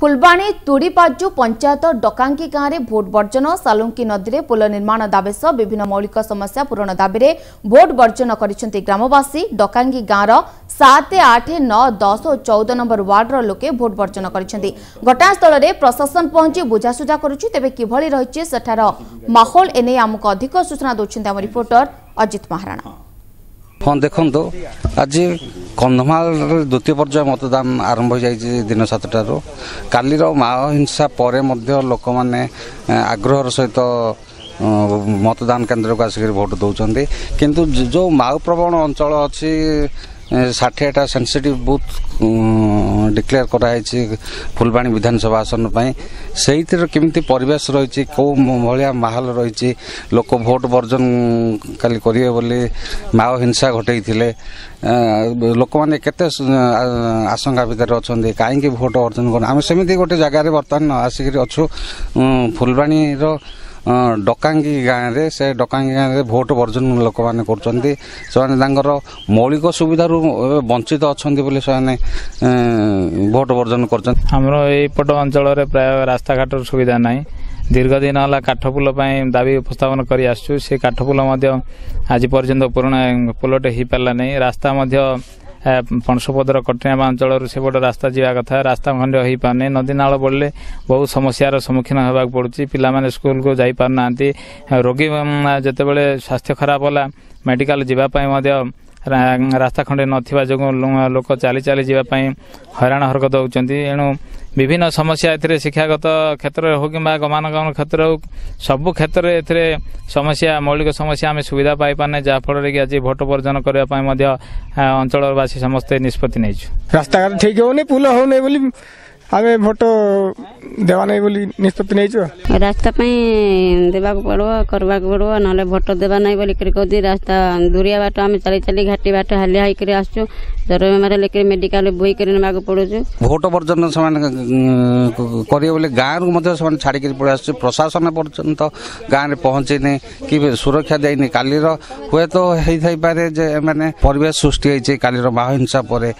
फुलबाणी तुड़ीपाजु पंचायत डकांगी गांव में vote version Salunkhe नदी में पोल निर्माण दाबी सह विभिन्न मौलिक समस्या पूरण दाबी में भोट वर्जन कर ग्रामवासी डकांगी गांव 7, 8, 9, 10 और 14 नंबर वार्डर लोके भोट वर्जन कर घटनास्थल में प्रशासन पहुंची बुझासुझा करुच्ची किभली रही सेठार माहौल एने आमको अधिक सूचना दौरान आम रिपोर्टर अजित महाराणा। हाँ देखो आज कंधमाल द्वितीय पर्याय मतदान आरंभ हो जाए दिन 7टारू कालीर माओ हिंसा पर लोक मैंने आग्रहर सहित मतदान केन्द्र को आसिक भोट दौरान किंतु जो माओ प्रवण अंचल अच्छी 60टा सेंसिटिव बूथ डिक्लेयर कराई फुलबाणी विधानसभा आसन से केमती परिवेश रही कौ भाया माहौल रही लोक भोट वर्जन काली करेंगे बोली माओ हिंसा घटे लोक मैंने केते आशंका भितर अच्छा कहीं भोट वर्जन कर आम सेमती गोटे जगार बर्तमान आसिक अच्छु फुलबाणी डकांगी गाँव में से डकांगी गाँव में भोट वर्जन लोक मैंने कर मौलिक सुविधा वंचित अच्छा भोट वर्जन करपट अंचल प्राय रास्ता घाट सुविधा ना दीर्घ दिन है काठपुल दाबी उपस्थापन कर काठपुल आज पर्यंत पूर्ण पुलटे हो पारा नहीं रास्ता पणसपदर कटिया अंचल से गोटे रास्ता जावा कथा रास्ता खंड हो पाने नदी नाल बढ़ले बहुत समस्यार सम्मुखीन होगा पड़ुछि पिला माने स्कूल को जाई पार नांती रोगी जते बेले स्वास्थ्य खराब होला मेडिकल जीवाई रास्ता खंडे नथिबा जो लोक चली चली जीवाई हैरान हरकत होउछन्ति एणु विभिन्न समस्या ए शिक्षागत क्षेत्र हो कि गमनागमन क्षेत्र हो सबु क्षेत्र में समस्या मौलिक समस्या आम सुविधा पाई पाने जहाँफल कि आज भोट वर्जन करने अंचलवासी समस्ते निष्पत्ति नहीं रास्ता घाट ठीक होने पुल होने बोली आम भोट देवा नहीं बोली निष्पत्ति नहीं रास्ता देवा पड़ो करवा पड़ो ना भोट देवा नहीं बोली कहती रास्ता दूरिया बाट आम चली चली घाटी बाट हालिया होकर आसु जर बेमार लेकर मेडिकल बोई कर ना पड़ो भोट वर्जन करेंगे बोले गाँव को छाड़ी पड़े आस प्रशासन पर्यंत गाँव में पहुँचने कि सुरक्षा देनी कालीर हुए तो हो पारे जे मैंने परिवेश सृष्टि होती कालीर माओ हिंसा पर